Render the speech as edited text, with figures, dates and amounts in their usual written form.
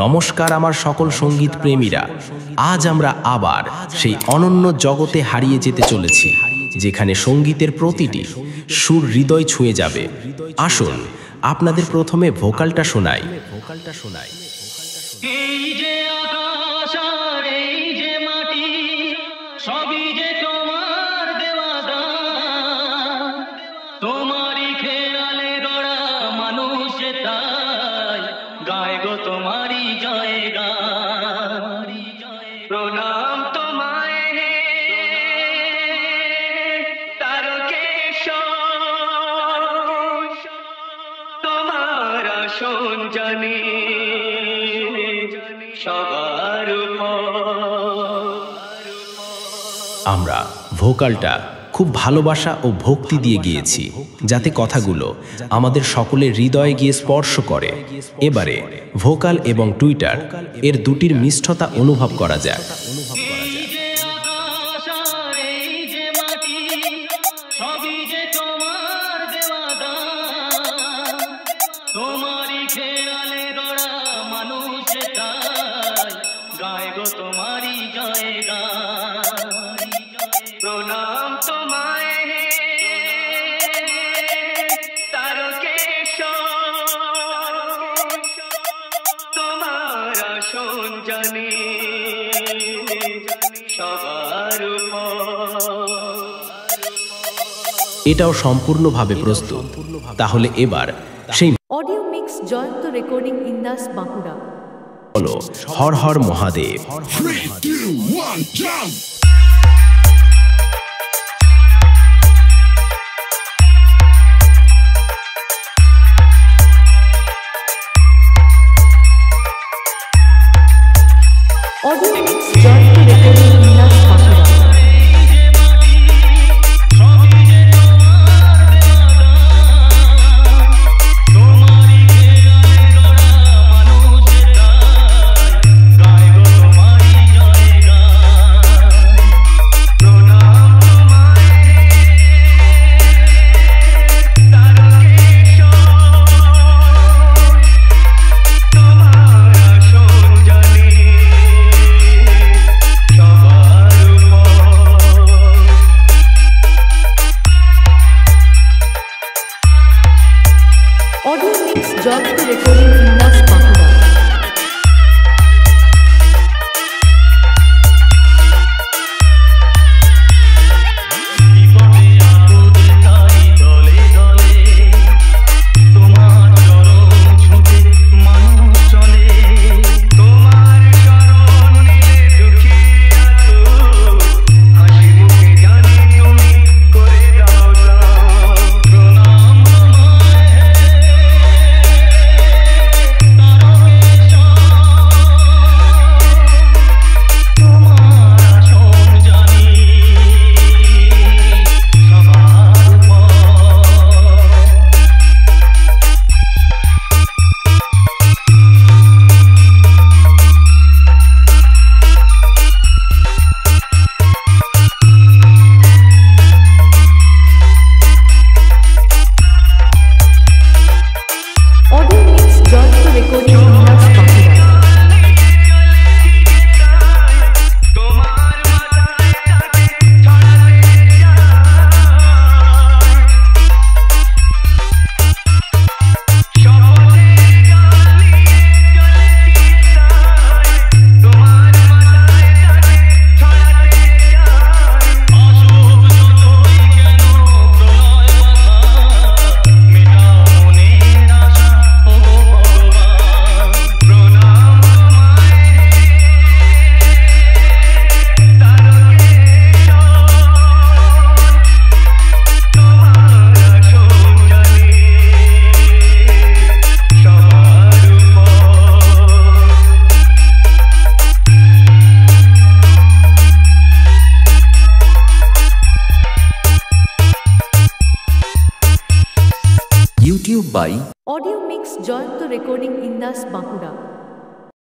নমস্কার আমার সকল সঙ্গীত প্রেমীরা, আজ আমরা আবার সেই অনন্য জগতে হারিয়ে যেতে চলেছি যেখানে সঙ্গীতের প্রতিটি সুর হৃদয় ছুঁয়ে যাবে। আসুন আপনাদের প্রথমে ভোকালটা শোনাই। এই যে আকাশ আর এই যে মাটি, সবই যে তোমার দেওয়া দান। তোমারই খেয়ালে গড়া মানুষ তাই গায় গো তোমারই জয় গান। প্রণাম তোমায় হে তারকেশ্বর, তোমার আসন জানি সবার উপর। আমরা ভোকালটা খুব ভালোবাসা ও ভক্তি দিয়ে গিয়েছি যাতে কথাগুলো আমাদের সকলের হৃদয়ে গিয়ে স্পর্শ করে। এবারে ভোকাল এবং টুইটার এর দুটির মিষ্টতা অনুভব করা যায়। এই যে আকাশ আর এই যে মাটি, সবই যে তোমার দেওয়া দান। তোমারই খেয়ালে গড়া মানুষ তাই গায় গো তোমারই জয় গান। প্রণাম তোমায় হে তারকেশ্বর, তোমার আসন জানি সবার উপর। এটাও সম্পূর্ণভাবে প্রস্তুত। তাহলে এবার সেই audio mix Jayanta recording Indas Bankura. হলো Har Har Mahadev. 3, 2, 1, jump! Audio mix Jayanta recording Indas Bankura. Audio mix Jayanta recording Indas Bankura. বিপদে আপদে তাই দলে দলে তোমার চরণ ছুঁতে মানুষ চলে। তোমার শরণ নিলে দুঃখী আছো, হাসি মুখে জানি তুমি করে দাও দান। প্রণাম তোমায় হে তারকেশ্বর, তোমার আসন জানি সবার উপর। Audio mix Jayanta recording Indas Bankura. তোমার মাথায় তাকে ছড়াতে চাই, শপথে জ্বালিয়ে জ্বলেছি তাই। তোমার মাথায় তাকে ছড়াতে চাই, অশুভ যতই কেন প্রলয় বাধা, মেটাও মনের আশা ও ভগবান। প্রণাম তোমায় হে তারকেশ্বর, তোমার আসন জানি সবার উপর। YouTube by audio mix Jayanta recording Indas Bankura.